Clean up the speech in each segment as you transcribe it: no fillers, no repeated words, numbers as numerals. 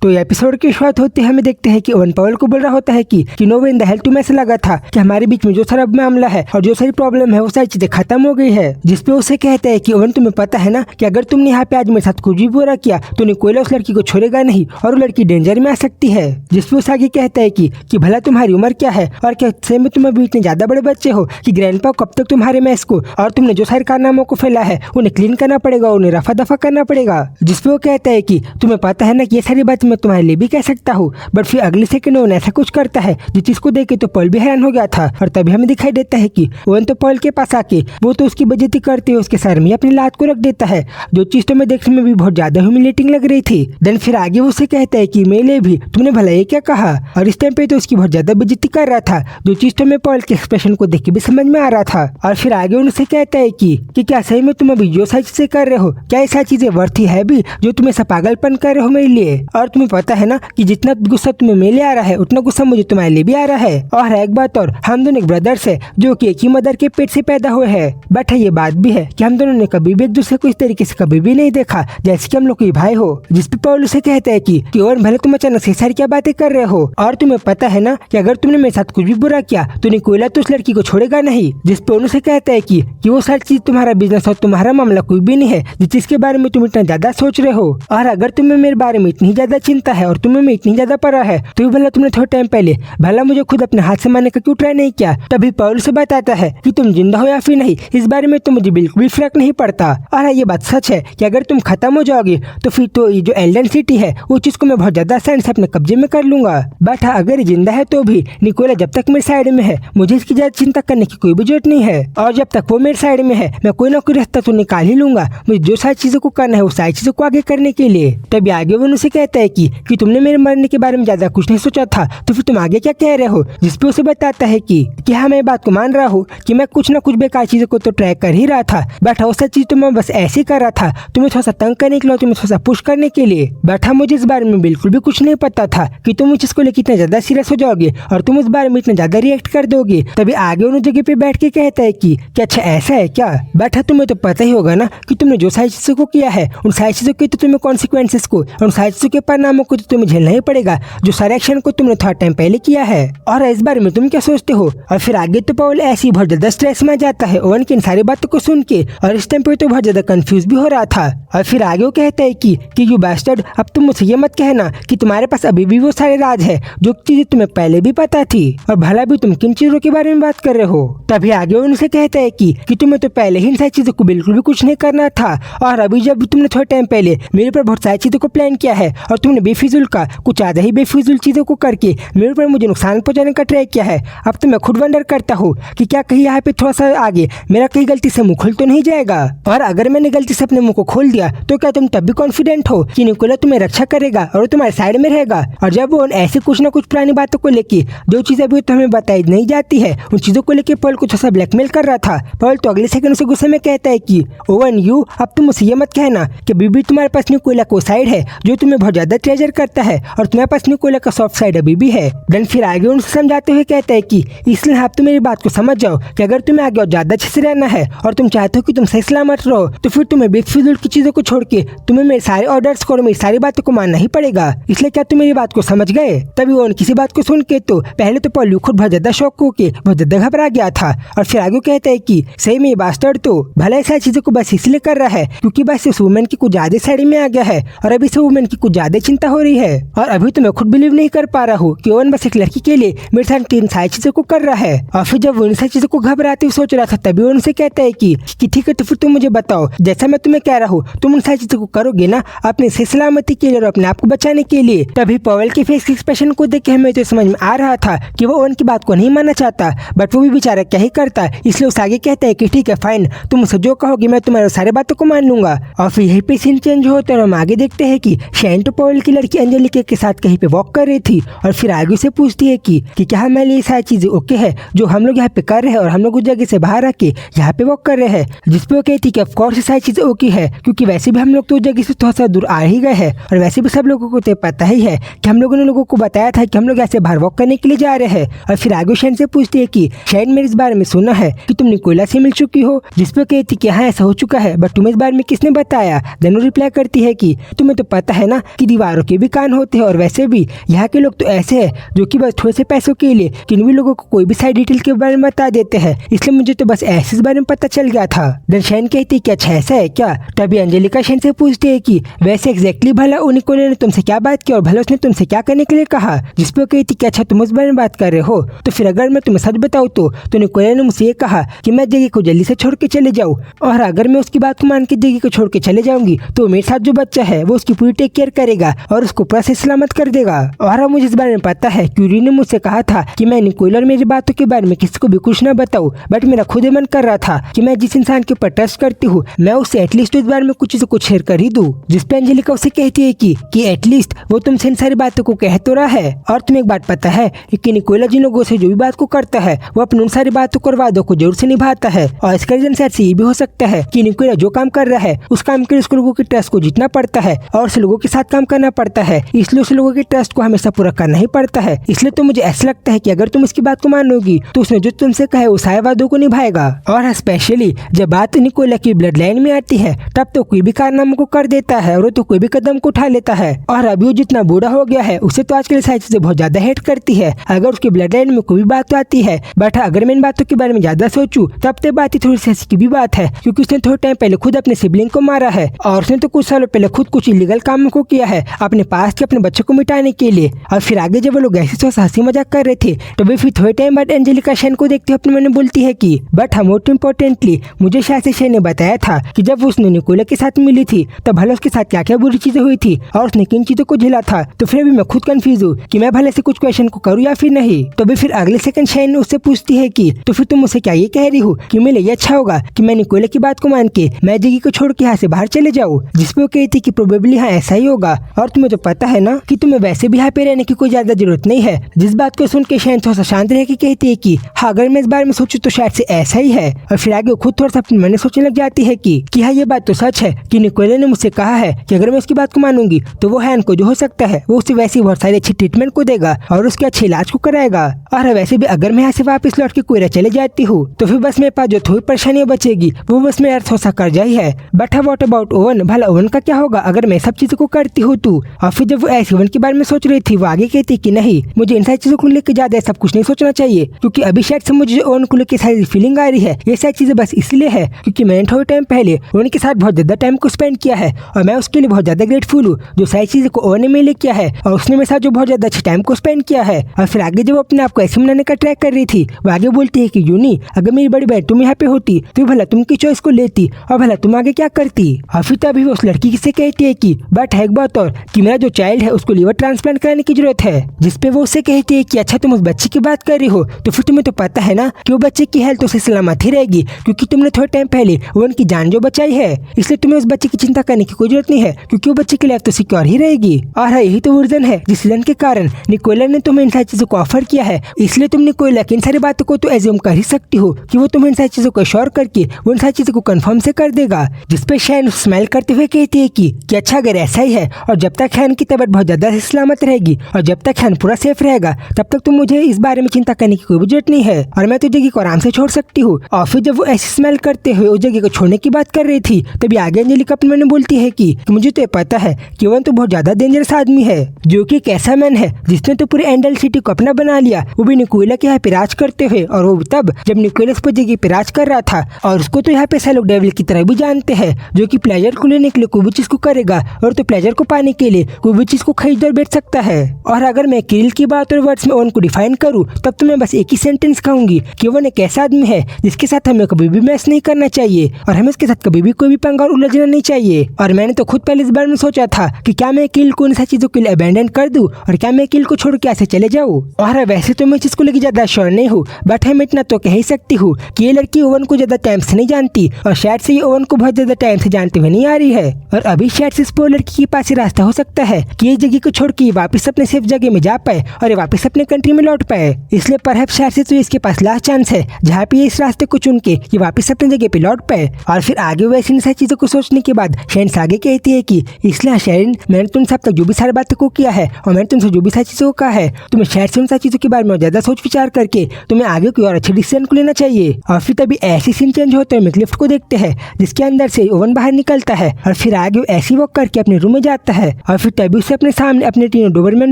तो एपिसोड की शुरुआत होती है, हमें देखते हैं कि ओवन पॉल को बोल रहा होता है कि no way in the hell, तुम्हें ऐसा लगा था कि हमारे बीच में जो सारा मामला है और जो सारी प्रॉब्लम है वो सारी चीजें खत्म हो गई है। जिसपे उसे कहता है कि ओवन, तुम्हें पता है ना कि अगर तुमने यहाँ पे आज मेरे साथ कुछ भी बुरा किया तो निकोला उस लड़की को छोड़ेगा नहीं और वो लड़की डेंजर में आ सकती है। जिसपे उसे आगे कहता है कि भला तुम्हारी उम्र क्या है और क्या सही में तुम अभी इतने ज्यादा बड़े बच्चे हो कि ग्रैंडपा कब तक तुम्हारे मैस को और तुमने जो सारे कारनामों को फैला है उन्हें क्लीन करना पड़ेगा, उन्हें रफा दफा करना पड़ेगा। जिसपे वो कहता है कि तुम्हें पता है ना कि ये सारी बात मैं तुम्हारे लिए भी कह सकता हूँ। बट फिर अगले सेकंड ओवन ऐसा कुछ करता है जिस चीज को देख के तो पॉल भी हैरान हो गया था और तभी हमें दिखाई देता है कि ओवन तो पॉल के पास आके वो तो उसकी बेइज्जती करते हुए उसके सर में अपनी लात को रख देता है, जो चीज तो मैं देखने में भी बहुत ज्यादा ह्यूमिलेटिंग लग रही थी। देन फिर आगे उसे कहता है कि मेरे लिए भी तुमने भला ये क्या कहा, और इस टाइम पे तो उसकी बहुत ज्यादा बेइज्जती कर रहा था, जो चीज तो मैं पॉल के एक्सप्रेशन को देख के भी समझ में आ रहा था। और फिर आगे उनसे कहता है कि क्या सही में तुम अभी जो सारी चीजें कर रहे हो क्या ऐसा चीजें वर्थी है भी जो तुम ऐसा पागलपन कर रहे हो मेरे लिए, और तुम्हें पता है ना कि जितना गुस्सा तुम्हें मेरे लिए आ रहा है उतना गुस्सा मुझे तुम्हारे लिए भी आ रहा है। और एक बात और, हम दोनों एक ब्रदर्स है जो कि एक ही मदर के पेट से पैदा हुए हैं। बट ये बात भी है कि हम दोनों ने कभी भी एक दूसरे को इस तरीके से कभी भी नहीं देखा जैसे कि हम लोग कोई भाई हो। जिसपे पॉल उसे कहता है कि ओवन, भले तुम अचानक से सारी क्या बातें कर रहे हो और तुम्हें पता है ना कि अगर तुमने मेरे साथ कुछ भी बुरा किया तो निकोला तो उस लड़की को छोड़ेगा नहीं। जिसपे उसे कहता है कि वो सारी चीज तुम्हारा बिजनेस और तुम्हारा मामला कोई भी नहीं है जिस चीज के बारे में तुम इतना ज्यादा सोच रहे हो। और अगर तुम्हें मेरे बारे में इतनी ज्यादा चिंता है और तुम्हें मैं इतनी ज्यादा पड़ा है तो भला तुमने थोड़े टाइम पहले भला मुझे खुद अपने हाथ से मारने का क्यों ट्राई नहीं किया। तभी पॉल से बताता है कि तुम जिंदा हो या फिर नहीं इस बारे में तो मुझे बिल्कुल भी फर्क नहीं पड़ता। और ये बात सच है कि अगर तुम खत्म हो जाओगे तो फिर तो ये जो एल्डन सिटी है उस चीज को मैं बहुत ज्यादा आसानी से अपने कब्जे में कर लूंगा। बट अगर जिंदा है तो भी निकोला जब तक मेरे साइड में है मुझे इसकी ज्यादा चिंता करने की कोई भी जरूरत नहीं है, और जब तक वो मेरे साइड में है मैं कोई ना कोई रास्ता तो निकाल ही लूंगा मुझे जो सारी चीजों को करना है वो सारी चीजों को आगे करने के लिए। तभी आगे वो उनसे कहता है कि तुमने मेरे मरने के बारे में ज्यादा कुछ नहीं सोचा था तो फिर तुम आगे क्या कह रहे हो। जिसपे उसे बताता है कि हाँ मैं बात को मान रहा हूँ कि मैं कुछ ना कुछ बेकार चीजों को तो ट्रैक कर ही रहा था, बट वो सब चीज तो मैं बस ऐसे ही कर रहा था तुम्हें थोड़ा सा तंग करने के लिए, तुम्हें थोड़ा सा पुश करने के लिए। बट मुझे इस बारे में बिल्कुल भी कुछ नहीं पता था कि तुम उस चीज को लेकर इतना ज्यादा सीरियस हो जाओगे और तुम उस बारे में इतना ज्यादा रिएक्ट कर दोगे। तभी आगे उन जगह पे बैठ के कहता है कि अच्छा ऐसा है क्या। बट तुम्हें तो पता ही होगा ना कि तुमने जो सारी चीजों को किया है उन सारी चीजों के तो तुम्हें कॉन्सिक्वेंसेस को उन सारी चीजों के परिणामों को तो तुम्हें झेलना ही पड़ेगा, जो सारे एक्शन को तुमने थोड़ा टाइम पहले किया है। और इस बारे में तुम क्या सोचते हो। और फिर आगे तो पॉल ऐसे ही बहुत ज्यादा स्ट्रेस में जाता है ओवन की इन सारी बातों को सुन के, और इस टाइम पे तो बहुत ज्यादा कंफ्यूज भी हो रहा था। और फिर आगे वो कहता है कि यू बास्टर्ड, अब तुम मुझसे ये मत कहना कि तुम्हारे पास अभी भी वो सारे राज है जो चीजें तुम्हें पहले भी पता थी, और भला भी तुम किन चीजों के बारे में बात कर रहे हो। तभी आगे उनसे कहता है कि तुम्हें तो पहले ही इन सारी चीजों को बिल्कुल भी कुछ नहीं करना था, और अभी जब तुमने थोड़े टाइम पहले मेरे ऊपर बहुत सारी चीजों को प्लान किया है और तुमने बेफिजुल का कुछ ज्यादा ही बेफिजुल चीजों को करके मेरे ऊपर मुझे नुकसान पहुंचाने का ट्राई किया है। अब तो मैं खुद वंडर करता हूँ कि क्या कहीं यहाँ पे थोड़ा सा आगे मेरा कहीं गलती से मुंह खुल तो नहीं जाएगा, और अगर मैंने गलती से अपने मुंह को खोल दिया तो क्या तुम तब भी कॉन्फिडेंट हो कि निकोला तुम्हें रक्षा करेगा और तुम्हारे साइड में रहेगा। और जब वो ऐसे कुछ ना कुछ पुरानी बातों को लेके जो चीजें अभी तो हमें बताई नहीं जाती है उन चीजों को लेके पॉल कुछ ऐसा ब्लैकमेल कर रहा था। पॉल तो अगले सेकंड उसे गुस्से में कहता है कि ओवन यू, अब तुम मुझसे ये मत कहना कि बीबी तुम्हारे पास निकोला को साइड है जो तुम्हें बहुत ज्यादा ट्रेजर करता है और तुम्हारे पास निकोला का सॉफ्ट साइड अभी भी है। देन फिर आगे उनसे समझाते हुए कहता है कि इसलिए आप तो मेरी बात को समझ जाओ कि अगर तुम्हें आगे और ज्यादा अच्छे से रहना है और तुम चाहते हो कि तुम सही सलामत रहो तो फिर तुम्हें बेफिजुल की चीजों को छोड़ के तुम्हें मेरे सारे ऑर्डर्स को और मेरी सारी बातों को मानना ही पड़ेगा। इसलिए क्या तुम मेरी बात को समझ गए। तभी वो किसी बात को सुन के तो पहले तो पॉल खुद बहुत ज्यादा शौक होके बहुत ज्यादा घबरा गया था, और फिर आगे कहता है कि सही में बास्टर्ड तो भला ऐसा चीजों को बस इसलिए कर रहा है क्योंकि बस इस वुमेन की कुछ ज्यादा साइड में आ गया है और अभी से वुमेन की कुछ ज्यादा चिंता हो रही है। और अभी तो मैं खुद बिलीव नहीं कर पा रहा हूँ कि ओवन बस एक लड़की के लिए मेरे साथ तीन सारी चीजों को कर रहा है। और फिर जब वो इन सारी चीजों को घबराते हुए सोच रहा था तभी वो उनसे कहता है कि ठीक है तो फिर तुम मुझे बताओ, जैसा मैं तुम्हें कह रहा हूँ तुम उन सारी चीजों को करोगे ना अपनी सही सलामती के लिए और अपने आप को बचाने के लिए। तभी पॉल के फेस के एक्सप्रेशन को देख के हमें तो समझ में आ रहा था कि वो ओवन की बात को नहीं मानना चाहता, बट वो भी बेचारा क्या ही करता, इसलिए उस आगे कहता है कि ठीक है फाइन, तुम मुझसे जो कहोगे मैं तुम्हारे सारी बातों को मान लूंगा। और फिर यहीं पे सीन चेंज होता है और हम आगे देखते हैं कि शैन तो पॉल की लड़की अंजलिका के साथ कहीं पे वॉक कर रही थी, और फिर आगे से पूछती है कि क्या हमारे लिए सारी चीजें ओके है जो हम लोग यहाँ पे कर रहे हैं और हम लोग उस जगह से बाहर आके यहाँ पे वॉक कर रहे हैं। जिसपे वो कहती कि ऑफकोर्स सारी चीजें ओके है क्योंकि वैसे भी हम लोग तो उस जगह से थोड़ा सा दूर आ ही गए हैं, और वैसे भी सब लोगों को तो पता ही है कि हम लोगों ने लोगों को बताया था कि हम लोग ऐसे बाहर वॉक करने के लिए जा रहे हैं। और फिर आगे शैन से पूछती है कि शैन मेरे इस बारे में सुना है कि तुम निकोला से मिल चुकी हो। जिसपे कहती कि हाँ ऐसा हो चुका है, बट तुम्हें इस बारे में किसने बताया। देन वो रिप्लाई करती है कि तुम्हें तो पता है ना कि कारों के भी कान होते हैं और वैसे भी यहाँ के लोग तो ऐसे हैं जो कि बस थोड़े से पैसों के लिए किन भी लोगों को कोई भी साइड डिटेल के बारे में बता देते हैं। इसलिए मुझे तो बस ऐसे इस बारे में पता चल गया था। देन शैन कहती है कि अच्छा ऐसा है क्या। तभी अंजेलिका शैन से पूछती है कि वैसे एग्जैक्टली भला उन निकोले ने तुमसे क्या बात की और भला उसने तुमसे क्या करने के लिए कहा। जिसपे वो कहती कि अच्छा तुम उस बारे में बात कर रहे हो, तो फिर अगर मैं तुम्हें सच बताऊँ तो निकोले ने मुझसे ये कहा कि मैं जगह को जल्दी से छोड़ के चले जाऊँ, और अगर मैं उसकी बात को मान के जगह को छोड़ के चले जाऊंगी तो मेरे साथ जो बच्चा है वो उसकी पूरी टेक केयर करेगा और उसको पूरा से सलामत कर देगा। और अब मुझे इस बारे में पता है क्यूरी ने मुझसे कहा था कि मैं निकोले और मेरी बातों के बारे में किसी को भी कुछ न बताऊं, बट मेरा खुद ही मन कर रहा था कि मैं जिस इंसान के ऊपर ट्रस्ट करती हूँ मैं उससे एटलीस्ट इस बारे में कुछ से कुछ शेयर कर ही दूं। जिसपे अंजेलिका उसे कहती है कि एटलीस्ट वो तुमसे इन सारी बातों को कह तो रहा है। और तुम्हें एक बात पता है कि निकोला जिन लोगों से जो भी बात को करता है वो अपनी उन सारी बातों और वादों को जरूर से निभाता है, और इसका रीजन शायद से ये भी हो सकता है कि निकोला जो काम कर रहा है उस काम के लिए उसको लोगों के ट्रस्ट को जीतना पड़ता है और उसे लोगों के साथ काम करना पड़ता है, इसलिए उसे लोगों के ट्रस्ट को हमेशा पूरा करना ही पड़ता है। इसलिए तो मुझे ऐसा लगता है कि अगर तुम इसकी बात को मानोगी तो उसने जो तुमसे कहा है वो सारे वादों को निभाएगा। और स्पेशली जब बात निकोला की ब्लड लाइन में आती है तब तो कोई भी कारनामा को कर देता है और वो तो कोई भी कदम को उठा लेता है। और अभी वो जितना बूढ़ा हो गया है उसे तो आजकल सारी चीजें बहुत ज्यादा हेट करती है अगर उसकी ब्लड लाइन में कोई भी बात आती है। बट अगर मैं इन बातों के बारे में ज्यादा सोचूं तब तो बात ही थोड़ी सी हंसी की भी बात है, क्योंकि उसने थोड़े टाइम पहले खुद अपने सिबलिंग को मारा है और उसने तो कुछ सालों पहले खुद कुछ इलीगल कामों को किया है अपने पास के अपने बच्चों को मिटाने के लिए। और फिर आगे जब वो लोग ऐसे हंसी मजाक कर रहे थे तभी फिर थोड़े टाइम बाद एंजेलिका शैन को देखते अपने मन में बोलती है कि बट मोस्ट इम्पोर्टेंटली मुझे शायद से शैन ने बताया था कि जब उसने निकोला के साथ मिली थी तब भला उसके साथ क्या क्या बुरी चीजें हुई थी और उसने किन चीजों को झेला था। तो फिर भी मैं खुद कंफ्यूज हूँ कि मैं भले से कुछ क्वेश्चन को करूँ या फिर नहीं। तो भी फिर अगले सेकंड शैन उससे पूछती है कि तो फिर तुम मुझसे क्या ये कह रही हो कि मेरे लिए अच्छा होगा कि मैं निकोला की बात को मान के मैं जगह को छोड़ के यहाँ से बाहर चले जाऊँ। जिसपे वो कहती कि प्रोबेबली हाँ ऐसा ही होगा, और तुम्हें तो पता है ना कि तुम्हें वैसे भी यहाँ पे रहने की कोई ज्यादा जरूरत नहीं है। जिस बात को सुन के शैन थोड़ा सा शांत रह के कहती है कि हाँ अगर मैं इस बारे में सोचूं तो शायद से ऐसा ही है। और फिर आगे खुद थोड़ा सा अपने मन में सोचने लग जाती है कि हाँ ये बात तो सच है कि निकोला ने मुझसे कहा है कि अगर मैं उसकी बात को मानूंगी तो वो हैन को जो हो सकता है वो उसे वैसे बहुत सारी अच्छी ट्रीटमेंट को देगा और उसके अच्छे इलाज को कराएगा। और वैसे भी अगर मैं यहाँ से वापस लौट के कोयरा चले जाती हूँ तो फिर बस मेरे पास जो थोड़ी परेशानियां बचेगी वो बस मेरा थोड़ा सा कर्जा ही है। बट व्हाट अबाउट ओवन, भला ओवन का क्या होगा अगर मैं सब चीजों को करती हूँ तू। और फिर जब वो ऐसे ओवन के बारे में सोच रही थी वो आगे कहती कि नहीं मुझे इन सारी चीजों को लेकर ज्यादा सब कुछ नहीं सोचना चाहिए, क्योंकि अभी शायद से मुझे ओवन को लेकर सारी फीलिंग आ रही है ये सारी चीजें बस इसलिए है क्योंकि मैंने थोड़े टाइम पहले ओवन के साथ बहुत ज्यादा टाइम को स्पेंड किया है और मैं उसके लिए बहुत ज्यादा ग्रेटफुल हूँ जो सारी चीजें को ओवन ने मेरे लिए किया है और उसने मेरे साथ जो बहुत ज्यादा अच्छे टाइम को स्पेंड किया है। और फिर आगे जब अपने आप को ऐसे मनाने का ट्राई कर रही थी वो आगे बोलती है कि यूनी अगर मेरी बड़ी बहन तुम यहाँ पे होती तो भला तुम की चॉइस को लेती और भला तुम आगे क्या करती। और फिर तभी वो उस लड़की से कहती है कि बट है एक बात और कि मेरा जो चाइल्ड है उसको लिवर ट्रांसप्लांट कराने की जरूरत है। जिसपे वो उससे कहती है कि अच्छा तुम उस बच्चे की बात कर रही हो तो फिर तुम्हें तो पता है ना कि वो बच्चे की हेल्थ उसे सलामत ही रहेगी क्योंकि तुमने थोड़े टाइम पहले वो उनकी जान जो बचाई है, इसलिए तुम्हें उस बच्चे की चिंता करने की कोई जरूरत नहीं है क्योंकि वो बच्चे की लाइफ तो सिक्योर ही रहेगी। और यही तो रीजन है जिस रीजन के कारण निकोला ने तुम्हें इन सारी चीजों को ऑफर किया है, इसलिए तुम निकोला की इन सारी बातों को तो एज्यूम कर ही सकती हो कि वो तुम्हें इन सारी चीजों को श्योर करके वो इन सारी चीजों को कंफर्म से कर देगा। जिसपे शैन स्माइल करते हुए कहती है कि अच्छा अगर ऐसा ही है और जब तक हैन की तबीयत बहुत ज्यादा सलामत रहेगी और जब तक हैन पूरा सेफ रहेगा तब तक तुम मुझे इस बारे में चिंता करने की कोई जरूरत नहीं है और मैं तो जगह को आराम से छोड़ सकती हूँ। और फिर जब वो ऐसी स्मेल करते हुए उस जगह को छोड़ने की बात कर रही थी तभी आगे अंजलिका अपने मन में बोलती है कि मुझे तो पता है कि वो तो बहुत ज्यादा डेंजरस आदमी है जो कि एक ऐसा मैन है जिसने तो पूरे एंडल सिटी को अपना बना लिया, वो भी निकोला के यहाँ पे राज करते हुए, और वो तब जब निकोला उस पर जगह पे राज कर रहा था। और उसको तो यहाँ पे सब लोग डेविल की तरह भी जानते हैं जो कि प्लेजर को लेने के लिए कोई भी चीज को करेगा और तो प्लेजर को पाने के लिए कोई भी चीज को खरीद और बेच सकता है। और अगर मैं किरिल की बात और वर्ड्स में ओवन को डिफाइन करूँ तब तो मैं बस एक ही सेंटेंस कहूंगी कि वो एक ऐसा आदमी है जिसके साथ हमें कभी भी मैच नहीं करना चाहिए और हमें उसके साथ कभी भी कोई भी पंगा और उलझना नहीं चाहिए। और मैंने तो खुद पहले इस बारे में सोचा था कि क्या मैं किल को इन सारी चीजों के लिए अबेंडन कर दूं और क्या मैं किल को छोड़ के ऐसे चले जाऊं। और वैसे तो मैं इस चीज को लेकर ज्यादा श्योर नहीं हूँ, बट मैं इतना तो कह ही सकती हूँ कि ये लड़की ओवन को ज्यादा टाइम से नहीं जानती और शायद से ये ओवन को बहुत ज्यादा टाइम से जानते हुए नहीं आ रही है। और अभी शायद से इस पोर लड़की के पास ही रास्ता हो सकता है कि ये जगह को छोड़ के वापस अपने सेफ जगह में जा पाए और वापस अपने कंट्री में लौट पाए। इसलिए परहैप्स शायद से तो इसके पास लास्ट चांस है जहाँ पे इस रास्ते को चुन के ये वापस अपनी जगह पे लौट पाए। और फिर आगे वैसे इन सारी चीजों को सोचने के बाद शैन आगे कहती है कि इसलिए शेरिन मैंने तुम सब तक जो भी सारी बातों को किया है और मैंने तुमसे जो भी सारी चीजों को कहा है तुम्हें शायद से उन सारी चीजों के बारे में ज्यादा सोच विचार करके तुम्हें आगे कोई और अच्छे डिसीजन को लेना चाहिए। और फिर तभी ऐसी सीन चेंज होते हैं, लिफ्ट को देखते हैं जिसके अंदर से ओवन बाहर निकलता है और फिर आगे ऐसी वॉक करके अपने रूम में जाता है और फिर तभी उसे अपने सामने अपने तीनों डोबरमैन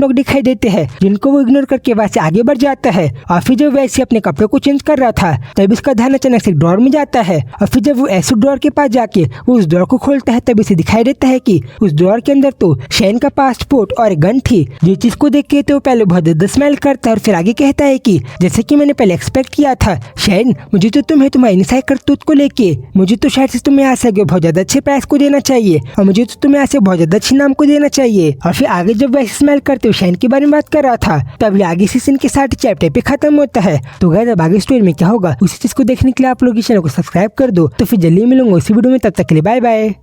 डॉग दिखाई देते हैं, जिनको वो इग्नोर करके वहाँ से आगे बढ़ जाता है। और फिर जब वैसे अपने कपड़ों को चेंज कर रहा था तभी उसका ध्यान अचानक से ड्रॉर में जाता है। और फिर जब वो ऐसे ड्रॉर के पास जाके वो उस ड्रॉर को खोलता है तभी उसे दिखाई देता है कि उस ड्रॉर के अंदर तो शैन का पासपोर्ट और एक गन थी। जिस चीज को देख के तो पहले बहुत ज्यादा स्माइल करता है और फिर आगे कहता है कि जैसे कि मैंने पहले एक्सपेक्ट किया था शैन, मुझे तो तुम्हें तुम्हारी निसाई करतूत को लेके मुझे तो शायद से तुम्हें यहाँ से आगे बहुत ज्यादा अच्छे प्राइस को देना चाहिए और मुझे तो तुम्हें यहाँ से बहुत ज्यादा अच्छे नाम को देना चाहिए। और फिर आगे जब वैसे स्माइल करते हुए शैन के बारे में बात कर रहा था तभी आगे सीजन के 60 चैप्टर पे खत्म होता है। तो गाइस अब आगे स्टोरी में क्या होगा उसी चीज को देखने के लिए आप लोग इस चैनल को सब्सक्राइब कर दो। तो फिर जल्दी मिलूंगा उसी वीडियो में, तब तक के लिए बाय बाय।